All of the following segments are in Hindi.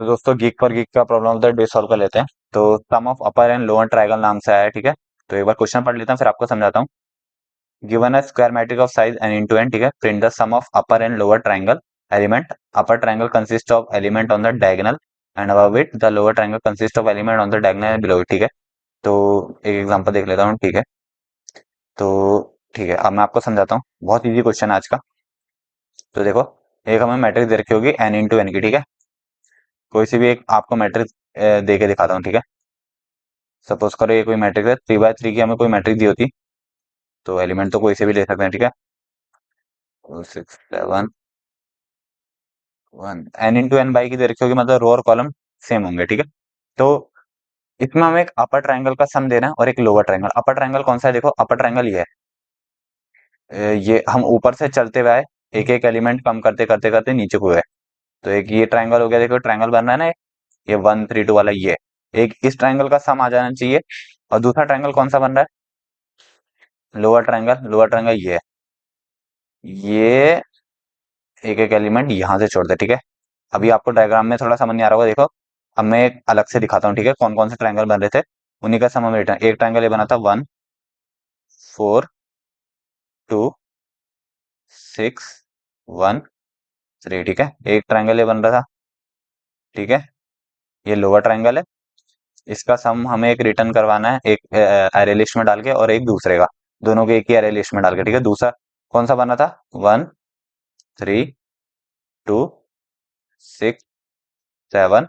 तो दोस्तों गीक पर गीक का problem of the day solve कर लेते हैं। तो sum of upper and lower triangle नाम से आया है, ठीक है। तो एक बार क्वेश्चन पढ़ लेता हूँ फिर आपको समझाता हूँ। Given a square matrix of size N into N, ठीक है। Print the sum of upper and lower triangle element. Upper triangle consist of element on the diagonal and above it the lower triangle consist of element on the diagonal and below it, ठीक है। तो एक एग्जांपल देख लेता हूँ, ठीक है। तो ठीक है, अब मैं आपको समझाता हूँ। बहुत इजी क्वेश्चन है आज का। तो देखो, एक हमें मैट्रिक्स दे रखी होगी एन इंटू एन की, ठीक है। कोई सी भी एक आपको मैट्रिक्स दे के दिखाता हूँ, ठीक है। सपोज करो ये कोई मैट्रिक्स है, 3 बाय 3 की हमें कोई मैट्रिक्स दी होती तो एलिमेंट तो कोई से भी ले सकते हैं, ठीक है। 6 7 1 एन इंटू एन बाई की दे रखी होगी, मतलब रो और कॉलम सेम होंगे, ठीक है। तो इसमें हमें एक अपर ट्रायंगल का सम देना है और एक लोअर ट्रायंगल। अपर ट्रायंगल कौन सा है? देखो, अपर ट्रायंगल ये है। ये हम ऊपर से चलते हुए आए, एक एक एलिमेंट कम करते करते करते नीचे को गए। तो एक ये ट्रायंगल हो गया, देखो ट्रायंगल बन रहा है ना, ये 1 3 2 वाला, ये एक इस ट्रायंगल का सम आ जाना चाहिए। और दूसरा ट्रायंगल कौन सा बन रहा है? Lower triangle. लोअर ट्रायंगल ये है, ये एक एक एलिमेंट यहां से छोड़ दे, ठीक है। अभी आपको डायग्राम में थोड़ा समझ नहीं आ रहा होगा, देखो। अब मैं एक अलग से दिखाता हूँ, ठीक है, कौन कौन से ट्रायंगल बन रहे थे। उन्हीं का सम हमें रिटर्न। एक ट्रायंगल ये बना था 1 4 2 6 1 3, ठीक है। एक ट्रायंगल ये बन रहा था, ठीक है। ये लोअर ट्रायंगल है। इसका सम हमें एक रिटर्न करवाना है, एक एरे लिस्ट में डाल के और एक दूसरे का, दोनों के एक ही एरे लिस्ट में डाल के, ठीक है। दूसरा कौन सा बना था? 1 3 2 6 7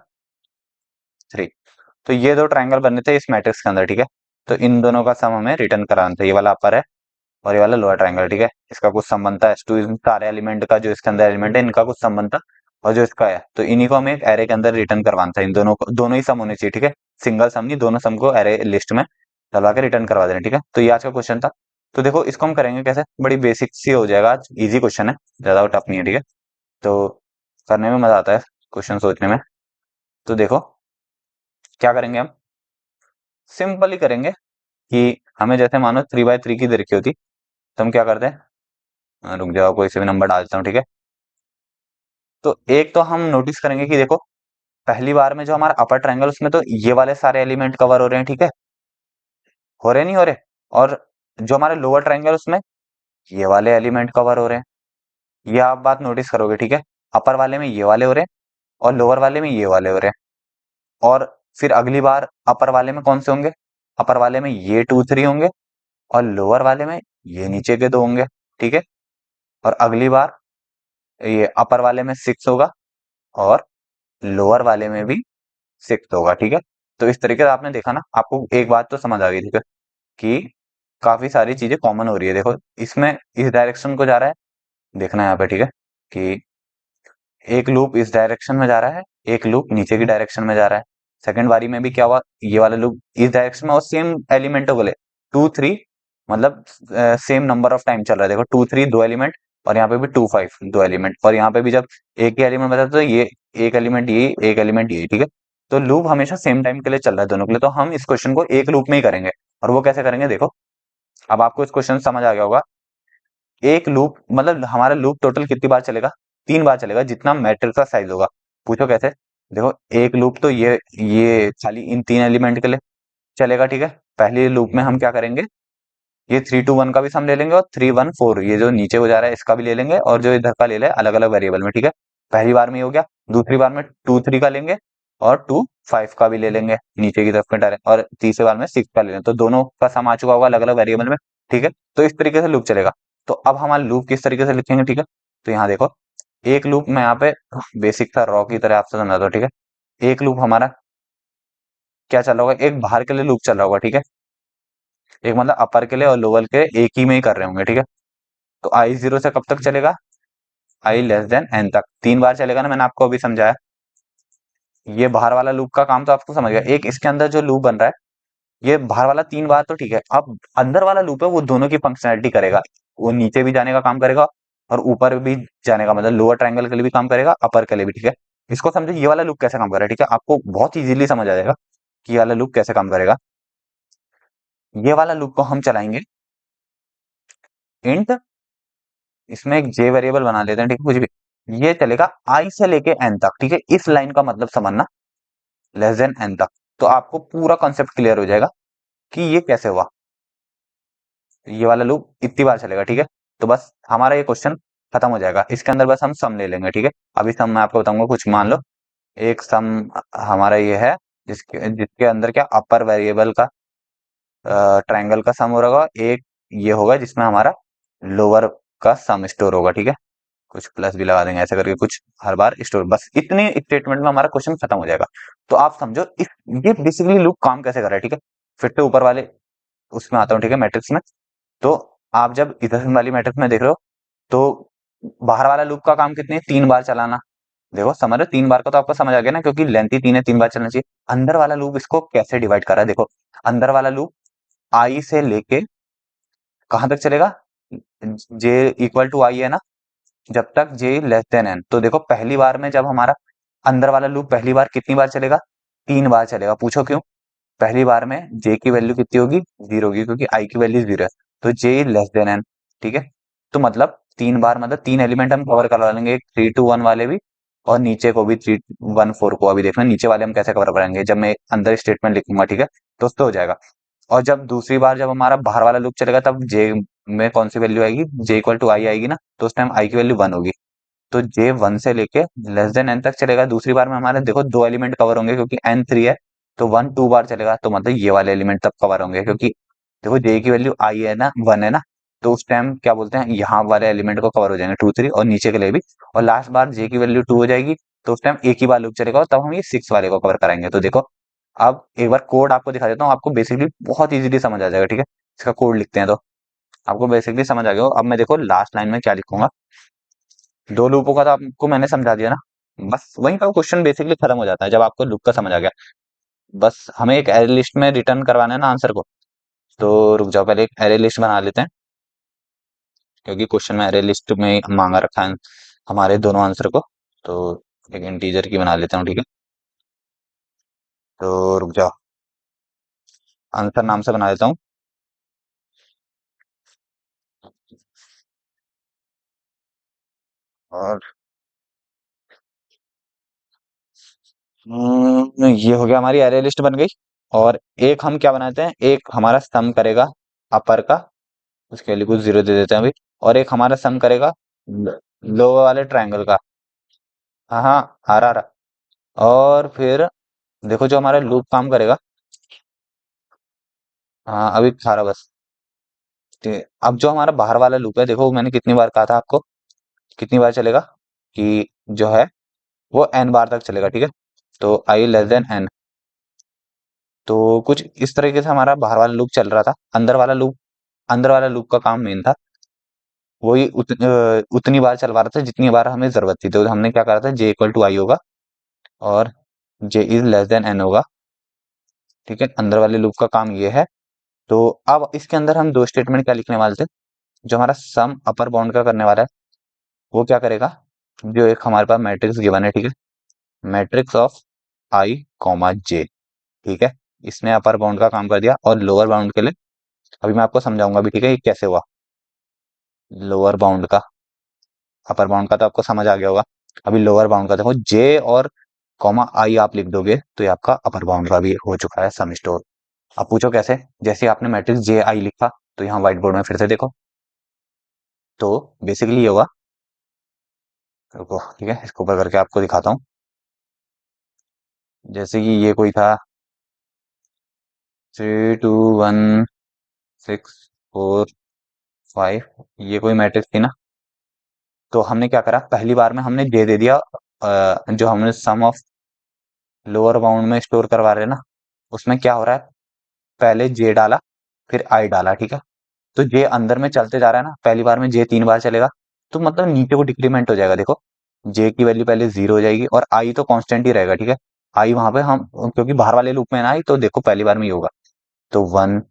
3। तो ये दो ट्रायंगल बने थे इस मैट्रिक्स के अंदर, ठीक है। तो इन दोनों का सम हमें रिटर्न कराना था। ये वाला अपर है और ये वाला लोअर ट्रायंगल, ठीक है। इसका कुछ संबंध था S2, इन सारे एलिमेंट का, जो इसके अंदर एलिमेंट है इनका कुछ संबंध था। और जो इसका है, तो इन्हीं को हमें एक एरे के अंदर रिटर्न करवाना था। इन दोनों को, दोनों ही सम होने चाहिए, ठीक है। सिंगल सम नहीं, दोनों सम को एरे लिस्ट में डलवा के रिटर्न करवा देना, ठीक है। तो ये आज का क्वेश्चन था। तो देखो, इसको हम करेंगे कैसे, बड़ी बेसिक सी हो जाएगा आज, इजी क्वेश्चन है, ज्यादा टफ नहीं है, ठीक है। तो करने में मजा आता है, क्वेश्चन सोचने में। तो देखो, क्या करेंगे हम, सिंपल ही करेंगे कि हमें जैसे मानो 3 बाय 3 की दे रखी होती, तो हम क्या करते हैं, रुक जाओ, कोई से भी नंबर डालता हूँ, ठीक है। तो एक तो हम नोटिस करेंगे कि देखो, पहली बार में जो हमारा अपर ट्रायंगल, उसमें तो ये वाले सारे एलिमेंट कवर हो रहे हैं, ठीक है। हो रहे नहीं हो रहे? और जो हमारे लोअर ट्रायंगल, उसमें ये वाले एलिमेंट कवर हो रहे हैं। ये आप बात नोटिस करोगे, ठीक है। अपर वाले में ये वाले हो रहे हैं और लोअर वाले में ये वाले हो रहे हैं। और फिर अगली बार अपर वाले में कौन से होंगे? अपर वाले में ये 2 3 होंगे और लोअर वाले में ये नीचे के 2 होंगे, ठीक है। और अगली बार ये अपर वाले में 6 होगा और लोअर वाले में भी 6 होगा, ठीक है। तो इस तरीके से आपने देखा ना, आपको एक बात तो समझ आ गई, ठीक है, कि काफी सारी चीजें कॉमन हो रही है। देखो, इसमें इस डायरेक्शन को जा रहा है, देखना है यहाँ पे, ठीक है, कि एक लूप इस डायरेक्शन में जा रहा है, एक लूप नीचे की डायरेक्शन में जा रहा है। सेकंड बारी में भी क्या हुआ, ये वाला लूप इस डायरेक्शन में और सेम एलिमेंटों को ले, 2 3, मतलब सेम नंबर ऑफ टाइम चल रहा है। देखो, 2 3 दो एलिमेंट, और यहाँ पे भी 2 5 दो एलिमेंट, और यहाँ पे भी जब एक ही एलिमेंट बचा तो ये एक एलिमेंट, ये एक एलिमेंट, ये, ठीक है। तो लूप हमेशा सेम टाइम के लिए चल रहा है दोनों के लिए। तो हम इस क्वेश्चन को एक लूप में ही करेंगे। और वो कैसे करेंगे, देखो, अब आपको इस क्वेश्चन समझ आ गया होगा। एक लूप मतलब हमारा लूप टोटल कितनी बार चलेगा? 3 बार चलेगा, जितना मैट्रिक्स का साइज होगा। पूछो कैसे? देखो, एक लूप तो ये खाली इन 3 एलिमेंट के लिए चलेगा, ठीक है। पहले लूप में हम क्या करेंगे, ये 3 2 1 का भी सम ले लेंगे और 3 1 4, ये जो नीचे को जा रहा है इसका भी ले लेंगे, और जो इधर का ले ले अलग अलग वेरिएबल में, ठीक है। पहली बार में ये हो गया। दूसरी बार में 2 3 का लेंगे और 2 5 का भी ले लेंगे नीचे की तरफ में डायरेक्ट, और तीसरी बार में 6 का ले लेंगे। तो दोनों का सम आ चुका होगा अलग अलग वेरिएबल में, ठीक है। तो इस तरीके से लूप चलेगा। तो अब हमारा लूप किस तरीके से लिखेंगे, ठीक है। तो यहाँ देखो, एक लूप मैं यहाँ पे बेसिक सा रॉ की तरह आपसे समझाता हूँ, ठीक है। एक लूप हमारा क्या चल रहा होगा, एक बाहर के लिए लूप चल रहा होगा, ठीक है। एक मतलब अपर के लिए और लोअर के एक ही में ही कर रहे होंगे, ठीक है। तो आई जीरो से कब तक चलेगा? आई लेस देन एन तक 3 बार चलेगा ना, मैंने आपको अभी समझाया। ये बाहर वाला लूप का काम तो आपको समझ गया। एक इसके अंदर जो लूप बन रहा है, ये बाहर वाला 3 बार तो ठीक है। अब अंदर वाला लूप है, वो दोनों की फंक्शनैलिटी करेगा। वो नीचे भी जाने का काम करेगा और ऊपर भी जाने का, मतलब लोअर ट्रायंगल के लिए भी काम करेगा, अपर के लिए भी, ठीक है। इसको समझो, ये वाला लूप कैसे काम कर रहा है, ठीक है। आपको बहुत इजीली समझ आ जाएगा कि ये वाला लूप कैसे काम करेगा। ये वाला लूप को हम चलाएंगे इंट, इसमें एक जे वेरिएबल बना लेते हैं, ठीक है, कुछ भी। ये चलेगा आई से लेके एन तक, ठीक है। इस लाइन का मतलब समझना, लेस देन एन तक, तो आपको पूरा कॉन्सेप्ट क्लियर हो जाएगा कि ये कैसे हुआ। ये वाला लूप इतनी बार चलेगा, ठीक है। तो बस हमारा ये क्वेश्चन खत्म हो जाएगा। इसके अंदर बस हम सम ले लेंगे, ठीक है। अभी सम मैं आपको बताऊंगा कुछ, मान लो एक सम हमारा ये है, जिसके जिसके अंदर क्या अपर वेरिएबल का ट्रायंगल का सम हो होगा, एक ये होगा जिसमें हमारा लोअर का सम स्टोर होगा, ठीक है। कुछ प्लस भी लगा देंगे ऐसे करके, कुछ हर बार स्टोर, बस इतनी स्टेटमेंट में हमारा क्वेश्चन खत्म हो जाएगा। तो आप समझो इस ये बेसिकली लूप काम कैसे कर रहा है, ठीक है। फिर से ऊपर वाले उसमें आता हूँ, ठीक है, मैट्रिक्स में। तो आप जब इधर वाली मैट्रिक्स में देख रहे हो, तो बाहर वाला लूप का काम कितने, 3 बार चलाना। देखो समझ रहे हो, 3 बार का तो आपको समझ आ गया ना, क्योंकि लेंथ ही 3 है, 3 बार चलना चाहिए। अंदर वाला लूप इसको कैसे डिवाइड कर रहा है, देखो। अंदर वाला लूप आई से लेके कहां तक चलेगा, जे इक्वल टू आई है ना, जब तक जे लेस देन एन। तो देखो पहली बार में जब हमारा अंदर वाला लूप पहली बार कितनी बार चलेगा, 3 बार चलेगा। पूछो क्यों, पहली बार में जे की वैल्यू कितनी होगी, 0 होगी, क्योंकि आई की वैल्यू 0 है। तो जे लेस देन एन, ठीक है। तो मतलब 3 बार मतलब 3 एलिमेंट हम कवर करवा लेंगे, एक 3 to 1 वाले भी, और नीचे को भी 3 1 4 को। अभी देखना नीचे वाले हम कैसे कवर करेंगे, जब मैं अंदर स्टेटमेंट लिखूंगा, ठीक है। तो उससे हो जाएगा। और जब दूसरी बार जब हमारा बाहर वाला लूप चलेगा, तब जे में कौन सी वैल्यू आएगी, जे इक्वल टू आई आएगी ना, तो उस टाइम आई की वैल्यू 1 होगी। तो जे 1 से लेके लेस देन एन तक चलेगा। दूसरी बार में हमारे देखो 2 एलिमेंट कवर होंगे, क्योंकि एन 3 है। तो 1 2 बार चलेगा, तो मतलब ये वाले एलिमेंट तब कवर होंगे, क्योंकि देखो जे की वैल्यू आई है ना, 1 है ना। तो उस टाइम क्या बोलते हैं, यहाँ वाले एलिमेंट को कवर हो जाएंगे 2 3, और नीचे के लिए भी। और लास्ट बार जे की वैल्यू 2 हो जाएगी, तो उस टाइम एक ही बार लूप चलेगा, और तब हम ये 6 वाले को कवर कराएंगे। तो देखो अब एक बार कोड आपको दिखा देता हूँ, आपको बेसिकली बहुत इजीली समझ आ जाएगा, ठीक है। इसका कोड लिखते हैं, तो आपको बेसिकली समझ आ गया हो। अब मैं देखो लास्ट लाइन में क्या लिखूंगा, 2 लूपों का तो आपको मैंने समझा दिया ना। बस वहीं का क्वेश्चन बेसिकली खत्म हो जाता है, जब आपको लूप का समझ आ गया। बस हमें एक एरे लिस्ट में रिटर्न करवाना है ना आंसर को। तो रुक जाओ, पहले एक एरे लिस्ट बना लेते हैं, क्योंकि क्वेश्चन में एरे लिस्ट में मांगा रखा है हमारे दोनों आंसर को। तो एक इंटीजर की बना लेता हूँ, ठीक है। तो रुक जाओ, आंसर नाम से बना देता हूँ। और ये हो गया, हमारी एरे लिस्ट बन गई। और एक हम क्या बनाते हैं, एक हमारा सम करेगा अपर का, उसके लिए कुछ 0 दे देते हैं अभी। और एक हमारा सम करेगा लोअर वाले ट्रायंगल का। हाँ हाँ, आ रहा। और फिर देखो जो हमारा लूप काम करेगा, हाँ अभी खा रहा बस। ठीक है, अब जो हमारा बाहर वाला लूप है, देखो मैंने कितनी बार कहा था आपको, कितनी बार चलेगा, कि जो है वो एन बार तक चलेगा, ठीक है। तो आई लेस देन एन। तो कुछ इस तरीके से हमारा बाहर वाला लूप चल रहा था। अंदर वाला लूप का काम मेन था, वही उतनी बार चलवा रहा था जितनी बार हमें जरूरत थी। तो हमने क्या करा था, जे इक्वल टू आई होगा, और जे इज लेस देन एन होगा, ठीक है। अंदर वाले लूप का काम ये है। तो अब इसके अंदर हम दो स्टेटमेंट क्या लिखने वाले थे, जो हमारा सम अपर बाउंड का करने वाला है, वो क्या करेगा, जो एक हमारे पास मैट्रिक्स गिवन है, ठीक है, मैट्रिक्स ऑफ आई कॉमा जे, ठीक है। इसने अपर बाउंड का काम कर दिया। और लोअर बाउंड के लिए अभी मैं आपको समझाऊंगा भी, ठीक है, ये कैसे हुआ। लोअर बाउंड का, अपर बाउंड का तो आपको समझ आ गया होगा। अभी लोअर बाउंड का देखो, जे और कॉमा आई आप लिख दोगे, तो ये आपका अपर बाउंड का भी हो चुका है सम स्टोर। अब पूछो कैसे, जैसे आपने मैट्रिक्स जे आई लिखा, तो यहाँ व्हाइट बोर्ड में फिर से देखो। तो बेसिकली ये होगा, रुको ठीक है, इसको ऊपर करके आपको दिखाता हूँ। जैसे कि ये कोई था 3 2 1 6 4 5, ये कोई मैट्रिक्स थी ना। तो हमने क्या करा, पहली बार में हमने जे दे दिया, जो हमने सम ऑफ लोअर बाउंड में स्टोर करवा रहे हैं ना, उसमें क्या हो रहा है, पहले जे डाला, फिर आई डाला, ठीक है। तो जे अंदर में चलते जा रहा है ना, पहली बार में जे 3 बार चलेगा, तो मतलब नीचे को डिक्रीमेंट हो जाएगा। देखो जे की वैल्यू पहले 0 हो जाएगी, और आई तो कांस्टेंट ही रहेगा, ठीक है। आई वहां पे हम, क्योंकि बाहर वाले लूप में है ना आई, तो देखो पहली बार में ये होगा, तो 1।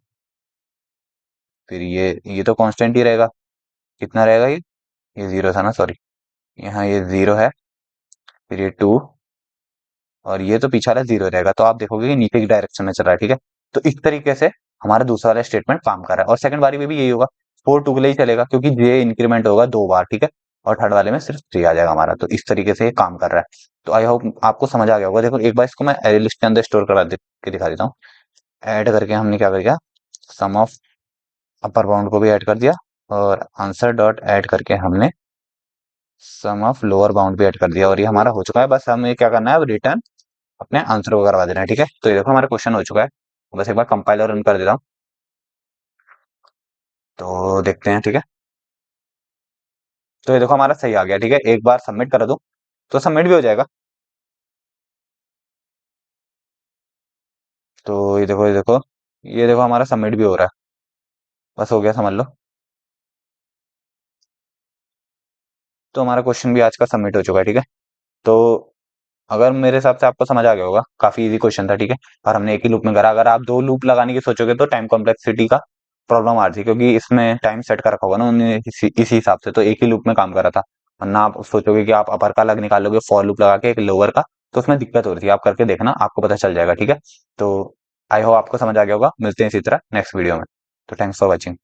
फिर ये तो कांस्टेंट ही रहेगा, कितना रहेगा ये 0 था ना, सॉरी, यहाँ ये 0 है। फिर ये 2, और ये तो पीछे वाला 0 रहेगा। तो आप देखोगे कि नीचे की डायरेक्शन में चल रहा है, ठीक है। तो इस तरीके से हमारा दूसरा वाला स्टेटमेंट काम कर रहा है। और सेकंड बारी में भी यही होगा, 4 2 के लिए ही चलेगा, क्योंकि जे इंक्रीमेंट होगा 2 बार, ठीक है। और थर्ड वाले में सिर्फ 3 आ जाएगा हमारा। तो इस तरीके से ये काम कर रहा है। तो आई होप आपको समझ आ गया होगा। देखो एक बार इसको मैं एरे लिस्ट के अंदर स्टोर करा दे के दिखा देता हूँ। ऐड करके हमने क्या कर दिया, सम ऑफ अपर बाउंड को भी ऐड कर दिया, और आंसर डॉट ऐड करके हमने सम ऑफ लोअर बाउंड भी ऐड कर दिया, और ये हमारा हो चुका है। बस हमें क्या करना है, अब रिटर्न अपने आंसर को करवा देना है। ठीक है, तो ये देखो हमारा क्वेश्चन हो चुका है। बस एक बार कंपाइल और रन कर देता हूँ, तो देखते हैं। ठीक है, तो ये देखो हमारा सही आ गया। ठीक है, एक बार सबमिट कर दो तो सबमिट भी हो जाएगा। तो ये देखो हमारा सबमिट भी हो रहा है। बस हो गया, समझ लो। तो हमारा क्वेश्चन भी आज का सबमिट हो चुका है। ठीक है, तो अगर मेरे हिसाब से आपको समझ आ गया होगा, काफी इजी क्वेश्चन था। ठीक है, और हमने एक ही लूप में करा। अगर आप 2 लूप लगाने की सोचोगे तो टाइम कॉम्प्लेक्सिटी का प्रॉब्लम आ रही थी, क्योंकि इसमें टाइम सेट कर रखा होगा ना उन्होंने इसी हिसाब से, तो एक ही लूप में काम करा था। वरना आप सोचोगे कि आप अपर का अलग निकालोगे, फॉर लूप लगा के एक लोअर का, तो उसमें दिक्कत हो रही थी। आप करके देखना, आपको पता चल जाएगा। ठीक है, तो आई होप आपको समझ आ गया होगा। मिलते हैं इसी तरह नेक्स्ट वीडियो में। तो थैंक्स फॉर वॉचिंग।